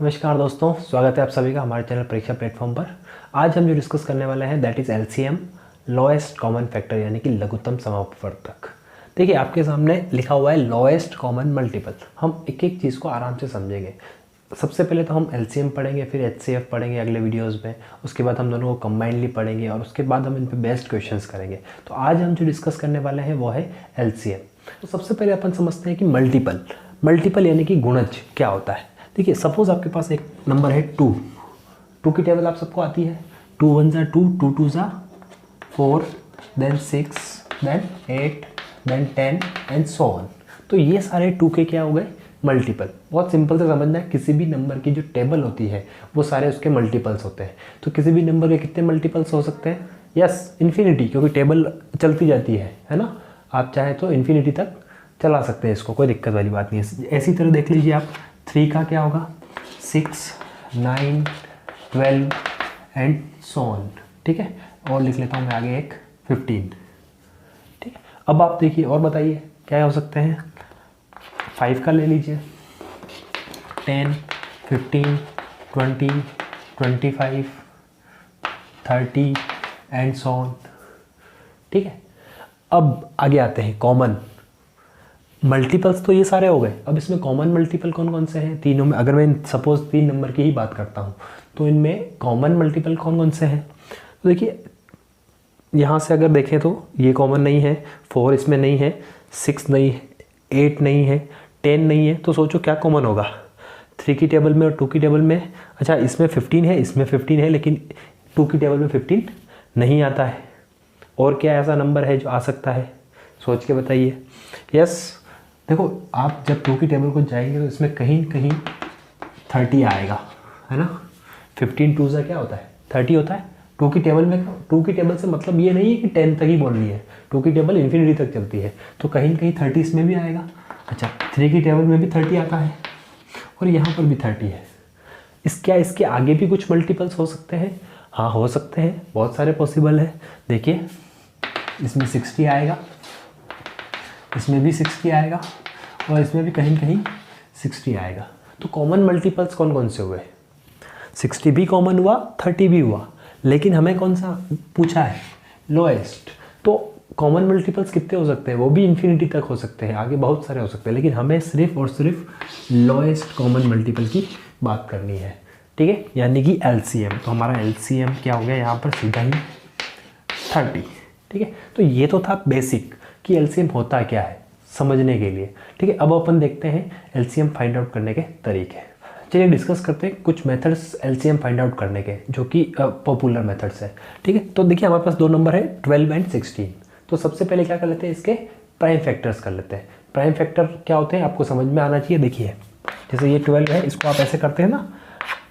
नमस्कार दोस्तों, स्वागत है आप सभी का हमारे चैनल परीक्षा प्लेटफॉर्म पर। आज हम जो डिस्कस करने वाले हैं that is LCM, lowest common factor, यानी कि लघुत्तम समापवर्तक। देखिए आपके सामने लिखा हुआ है लोएस्ट कॉमन मल्टीपल। हम एक एक चीज़ को आराम से समझेंगे। सबसे पहले तो हम एलसीएम पढ़ेंगे, फिर एचसीएफ पढ़ेंगे अगले वीडियोज़ में। उसके बाद हम दोनों को कंबाइनली पढ़ेंगे और उसके बाद हम इन पर बेस्ट क्वेश्चंस करेंगे। तो आज हम जो डिस्कस करने वाले हैं वो है एलसीएम। तो सबसे पहले अपन समझते हैं कि मल्टीपल यानी कि गुणज क्या होता है। देखिए सपोज आपके पास एक नंबर है 2 की टेबल आप सबको आती है। 2 1 ज़ा 2, 2 2 ज़ा 4, then 6, then 8, then 10 and so on. तो ये सारे 2 के क्या हो गए? मल्टीपल। बहुत सिंपल से समझना है, किसी भी नंबर की जो टेबल होती है वो सारे उसके मल्टीपल्स होते हैं। तो किसी भी नंबर के कितने मल्टीपल्स हो सकते हैं? यस, इन्फिनिटी, क्योंकि टेबल चलती जाती है ना। आप चाहे तो इन्फिनिटी तक चला सकते हैं इसको, कोई दिक्कत वाली बात नहीं है। ऐसी तरह देख लीजिए आप, 3 का क्या होगा? 6, 9, 12 एंड सो ऑन। ठीक है, और लिख लेता हूँ मैं आगे एक 15। ठीक है, अब आप देखिए और बताइए क्या हो सकते हैं। 5 का ले लीजिए, 10, 15, 20, 25, 30 एंड सो ऑन। ठीक है, अब आगे आते हैं कॉमन मल्टीपल्स। तो ये सारे हो गए। अब इसमें कॉमन मल्टीपल कौन कौन से हैं तीनों में? अगर मैं सपोज 3 नंबर की ही बात करता हूँ तो इनमें कॉमन मल्टीपल कौन कौन से हैं? तो देखिए यहाँ से अगर देखें तो ये कॉमन नहीं है, 4 इसमें नहीं है, 6 नहीं है, 8 नहीं है, 10 नहीं है। तो सोचो क्या कॉमन होगा 3 की टेबल में और 2 की टेबल में? अच्छा, इसमें 15 है, इसमें 15 है, लेकिन 2 की टेबल में 15 नहीं आता है। और क्या ऐसा नंबर है जो आ सकता है? सोच के बताइए। यस, देखो आप जब 2 की टेबल को जाएंगे तो इसमें कहीं कहीं 30 आएगा, है ना। 15 2 से क्या होता है? 30 होता है। 2 की टेबल में, 2 की टेबल से मतलब ये नहीं है कि 10 तक ही बोल रही है, 2 की टेबल इन्फिनिटी तक चलती है, तो कहीं कहीं 30 इसमें भी आएगा। अच्छा, 3 की टेबल में भी 30 आता है और यहाँ पर भी 30 है। इसके आगे भी कुछ मल्टीपल्स हो सकते हैं? हाँ, हो सकते हैं, बहुत सारे पॉसिबल है। देखिए इसमें 60 आएगा, इसमें भी 60 आएगा और इसमें भी कहीं कहीं 60 आएगा। तो कॉमन मल्टीपल्स कौन कौन से हुए? 60 भी कॉमन हुआ, 30 भी हुआ, लेकिन हमें कौन सा पूछा है? लोएस्ट। तो कॉमन मल्टीपल्स कितने हो सकते हैं? वो भी इन्फिनिटी तक हो सकते हैं, आगे बहुत सारे हो सकते हैं, लेकिन हमें सिर्फ और सिर्फ लोएस्ट कॉमन मल्टीपल की बात करनी है। ठीक है, यानी कि एलसीएम। तो हमारा एलसीएम क्या हो गया यहाँ पर? सीधा ही 30। ठीक है, तो ये तो था बेसिक कि एलसीएम होता क्या है समझने के लिए। ठीक है, अब अपन देखते हैं एलसीएम फाइंड आउट करने के तरीके। चलिए डिस्कस करते हैं कुछ मेथड्स एलसीएम फाइंड आउट करने के, जो कि पॉपुलर मेथड्स है। ठीक है, तो देखिए हमारे पास 2 नंबर है 12 एंड 16। तो सबसे पहले क्या कर लेते हैं? इसके प्राइम फैक्टर्स कर लेते हैं। प्राइम फैक्टर क्या होते हैं आपको समझ में आना चाहिए। देखिए जैसे ये 12 है, इसको आप ऐसे करते हैं ना,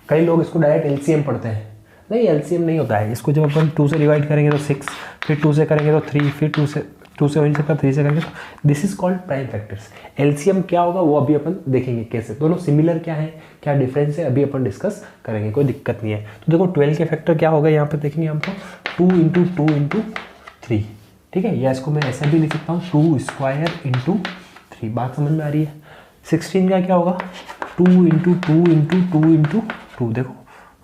कई लोग इसको डायरेक्ट एलसीएम पढ़ते हैं। नहीं, एलसीएम नहीं होता है। इसको जब अपन 2 से डिवाइड करेंगे तो 6, फिर 2 से करेंगे तो 3, फिर 2 से वहीं से 3 से करेंगे तो this is called prime factors. LCM क्या होगा वो अभी अपन देखेंगे कैसे। दोनों सिमिलर क्या है, क्या डिफरेंस है, अभी अपन डिस्कस करेंगे, कोई दिक्कत नहीं है। तो देखो 12 के फैक्टर क्या होगा यहाँ पे देखेंगे हमको, 2 इंटू 2 इंटू 3। ठीक है, या इसको मैं ऐसा भी लिख सकता हूँ 2 स्क्वायर इंटू 3। बात समझ में आ रही है। 16 का क्या होगा? 2 इंटू 2 इंटू 2 इंटू 2। देखो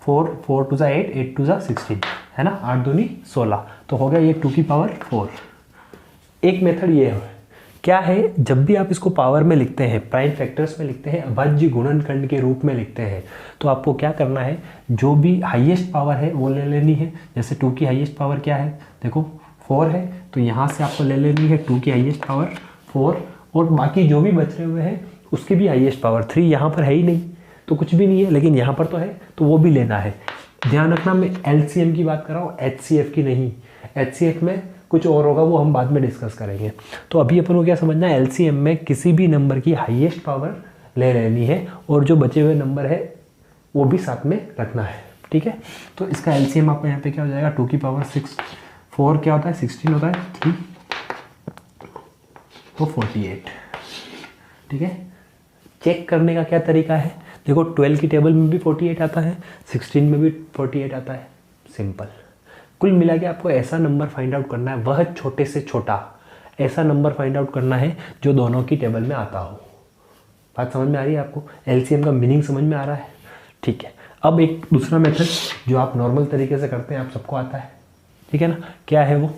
4 4 2 8, 8 2 16, है ना, 8 दूनी 16। तो हो गया ये 2 की पावर 4। एक मेथड ये है, क्या है, जब भी आप इसको पावर में लिखते हैं, प्राइम फैक्टर्स में लिखते हैं, अभाज्य गुणनखंड के रूप में लिखते हैं, तो आपको क्या करना है, जो भी हाईएस्ट पावर है वो ले लेनी है। जैसे 2 की हाईएस्ट पावर क्या है? देखो 4 है, तो यहाँ से आपको ले लेनी है 2 की हाईएस्ट पावर 4, और बाकी जो भी बच रहे हुए हैं उसकी भी हाईएस्ट पावर 3। यहाँ पर है ही नहीं तो कुछ भी नहीं है, लेकिन यहाँ पर तो है, तो वो भी लेना है। ध्यान रखना मैं एलसीएम की बात कर रहा हूँ, एचसीएफ की नहीं। एचसीएफ में कुछ और होगा, वो हम बाद में डिस्कस करेंगे। तो अभी अपन को क्या समझना है, एलसीएम में किसी भी नंबर की हाईएस्ट पावर ले लेनी है और जो बचे हुए नंबर है वो भी साथ में रखना है। ठीक है, तो इसका एलसीएम आपका यहाँ पे क्या हो जाएगा? 2 की पावर 6, 4 क्या होता है? 16 होता है, 3 तो 48। ठीक है, चेक करने का क्या तरीका है? देखो 12 की टेबल में भी 48 आता है, 16 में भी 48 आता है। सिंपल। कुल मिला के आपको ऐसा नंबर फाइंड आउट करना है, वह छोटे से छोटा ऐसा नंबर फाइंड आउट करना है जो दोनों की टेबल में आता हो। बात समझ में आ रही है आपको? एलसीएम का मीनिंग समझ में आ रहा है? ठीक है, अब एक दूसरा मेथड जो आप नॉर्मल तरीके से करते हैं, आप सबको आता है, ठीक है ना, क्या है वो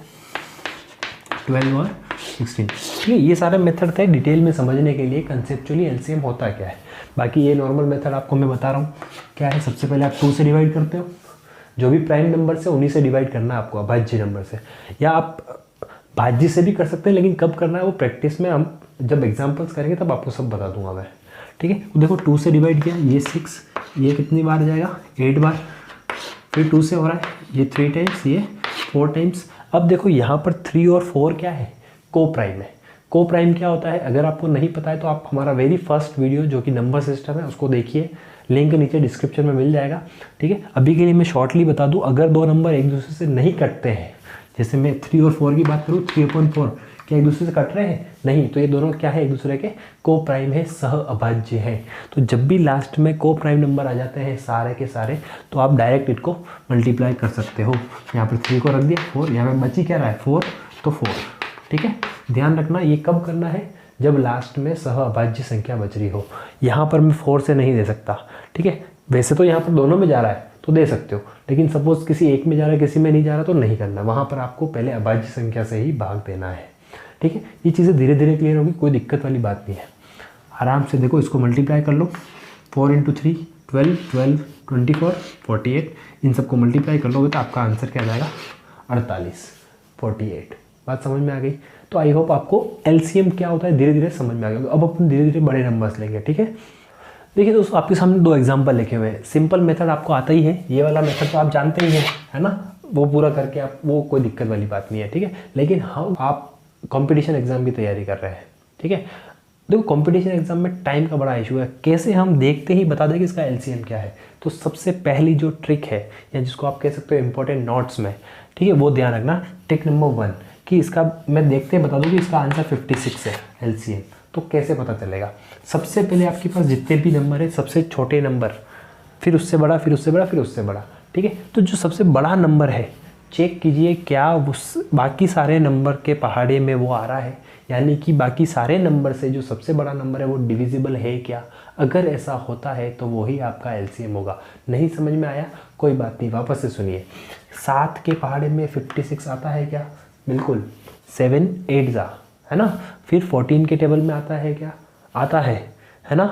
12 और 16। ठीक है, ये सारे मेथड थे डिटेल में समझने के लिए कंसेप्चुअली एलसीएम होता क्या है। बाकी ये नॉर्मल मेथड आपको मैं बता रहा हूँ क्या है। सबसे पहले आप 2 से डिवाइड करते हो, जो भी प्राइम नंबर से उन्हीं से डिवाइड करना है आपको, अभाज्य नंबर से, या आप भाज्य से भी कर सकते हैं, लेकिन कब करना है वो प्रैक्टिस में हम जब एग्जाम्पल्स करेंगे तब आपको सब बता दूंगा मैं। ठीक है, तो देखो 2 से डिवाइड किया, ये 6, ये कितनी बार जाएगा 8 बार, फिर 2 से हो रहा है ये 3 टाइम्स, ये 4 टाइम्स। अब देखो यहाँ पर 3 और 4 क्या है, को प्राइम है। को प्राइम क्या होता है, अगर आपको नहीं पता है तो आप हमारा वेरी फर्स्ट वीडियो जो कि नंबर सिस्टम है उसको देखिए, लिंक नीचे डिस्क्रिप्शन में मिल जाएगा। ठीक है, अभी के लिए मैं शॉर्टली बता दूं, अगर 2 नंबर एक दूसरे से नहीं कटते हैं, जैसे मैं 3 और 4 की बात करूँ, 3/4 क्या एक दूसरे से कट रहे हैं, नहीं, तो ये दोनों क्या है, एक दूसरे के को प्राइम है, सह अभाज्य है। तो जब भी लास्ट में को प्राइम नंबर आ जाते हैं सारे के सारे, तो आप डायरेक्ट इनको मल्टीप्लाई कर सकते हो। यहाँ पर 3 को रख दिया, 4, यहाँ पर बची क्या रहा है 4, तो 4। ठीक है, ध्यान रखना ये कब करना है, जब लास्ट में सह अभाज्य संख्या बच रही हो। यहाँ पर मैं 4 से नहीं दे सकता। ठीक है, वैसे तो यहाँ पर दोनों में जा रहा है तो दे सकते हो, लेकिन सपोज किसी एक में जा रहा है किसी में नहीं जा रहा तो नहीं करना, वहाँ पर आपको पहले अभाज्य संख्या से ही भाग देना है। ठीक है, ये चीज़ें धीरे धीरे क्लियर होगी, कोई दिक्कत वाली बात नहीं है। आराम से देखो, इसको मल्टीप्लाई कर लो, 4 × 3 12, 12 24 48, इन सबको मल्टीप्लाई कर लोगे तो आपका आंसर क्या आ जाएगा 48 48। बात समझ में आ गई। तो आई होप आपको एलसीएम क्या होता है धीरे धीरे समझ में आ गया। अब अपन धीरे धीरे बड़े नंबर्स लेंगे। ठीक है, देखिए दोस्तों, आपके सामने 2 एग्जाम्पल लिखे हुए हैं। सिंपल मेथड आपको आता ही है, ये वाला मेथड तो आप जानते ही हैं, है ना, वो पूरा करके आप, वो कोई दिक्कत वाली बात नहीं है। ठीक है, लेकिन हम आप कंपटीशन एग्जाम की तैयारी कर रहे हैं। ठीक है, देखो कंपटीशन एग्जाम में टाइम का बड़ा इशू है, कैसे हम देखते ही बता दें कि इसका एलसीएम क्या है। तो सबसे पहली जो ट्रिक है, या जिसको आप कह सकते हो इंपॉर्टेंट नोट्स में, ठीक है, वो ध्यान रखना। ट्रिक नंबर 1 कि इसका मैं देखते ही बता दूँ कि इसका आंसर 56 है एलसीएम। तो कैसे पता चलेगा, सबसे पहले आपके पास जितने भी नंबर है, सबसे छोटे नंबर, फिर उससे बड़ा, फिर उससे बड़ा, फिर उससे बड़ा। ठीक है, तो जो सबसे बड़ा नंबर है, चेक कीजिए क्या उस बाकी सारे नंबर के पहाड़े में वो आ रहा है, यानी कि बाकी सारे नंबर से जो सबसे बड़ा नंबर है वो डिविजिबल है क्या। अगर ऐसा होता है तो वही आपका एलसीएम होगा। नहीं समझ में आया, कोई बात नहीं, वापस से सुनिए। 7 के पहाड़े में 56 आता है क्या, बिल्कुल, 7 8 जा, है ना। फिर 14 के टेबल में आता है क्या, आता है ना।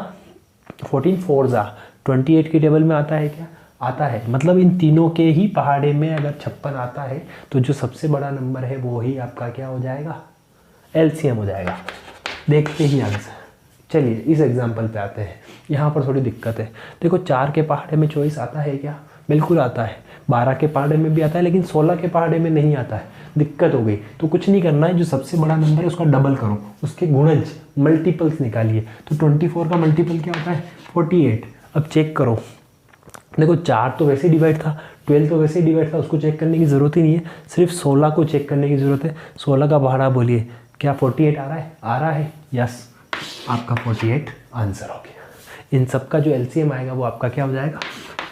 14 4 जा, 28 के टेबल में आता है क्या, आता है। मतलब इन तीनों के ही पहाड़े में अगर 56 आता है तो जो सबसे बड़ा नंबर है वो ही आपका क्या हो जाएगा, एलसीएम हो जाएगा। देखते ही आंसर। चलिए इस एग्जाम्पल पे आते हैं, यहाँ पर थोड़ी दिक्कत है। देखो 4 के पहाड़े में 24 आता है क्या, बिल्कुल आता है। 12 के पहाड़े में भी आता है, लेकिन 16 के पहाड़े में नहीं आता है, दिक्कत हो गई। तो कुछ नहीं करना है, जो सबसे बड़ा नंबर है उसका डबल करो, उसके गुणज मल्टीपल्स निकालिए। तो 24 का मल्टीपल क्या होता है 48। अब चेक करो, देखो 4 तो वैसे ही डिवाइड था, 12 तो वैसे ही डिवाइड था, उसको चेक करने की ज़रूरत ही नहीं है, सिर्फ 16 को चेक करने की ज़रूरत है। 16 का पहाड़ा बोलिए, क्या 48 आ रहा है, आ रहा है, यस, आपका 48 आंसर हो गया। इन सब का जो एलसीएम आएगा वो आपका क्या हो जाएगा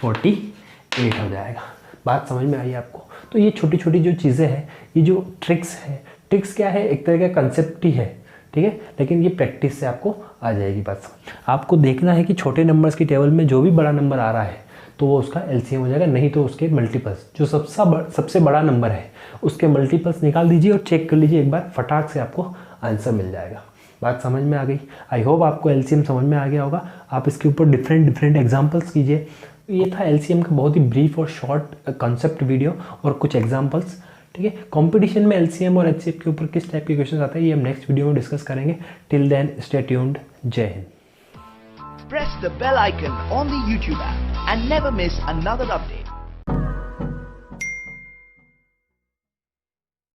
48 हो जाएगा। बात समझ में आई आपको। तो ये छोटी छोटी जो चीज़ें हैं, ये जो ट्रिक्स है, ट्रिक्स क्या है, एक तरह का कंसेप्ट ही है। ठीक है, लेकिन ये प्रैक्टिस से आपको आ जाएगी बात समझ। आपको देखना है कि छोटे नंबर्स की टेबल में जो भी बड़ा नंबर आ रहा है तो वो उसका एलसीएम हो जाएगा, नहीं तो उसके मल्टीपल्स, जो सबसे बड़ा नंबर है उसके मल्टीपल्स निकाल दीजिए और चेक कर लीजिए एक बार, फटाक से आपको आंसर मिल जाएगा। बात समझ में आ गई। आई होप आपको एलसीएम समझ में आ गया होगा। आप इसके ऊपर डिफरेंट एग्जांपल्स कीजिए। ये था एलसीएम का बहुत ही ब्रीफ और शॉर्ट कॉन्सेप्ट वीडियो और कुछ एग्जांपल्स। ठीक है, कंपटीशन में एलसीएम और एचसीएफ के ऊपर किस टाइप के क्वेश्चन आते हैं ये हम नेक्स्ट वीडियो में डिस्कस करेंगे। Till then stay tuned. जय हिंद। Press the bell icon on the YouTube app and never miss another update.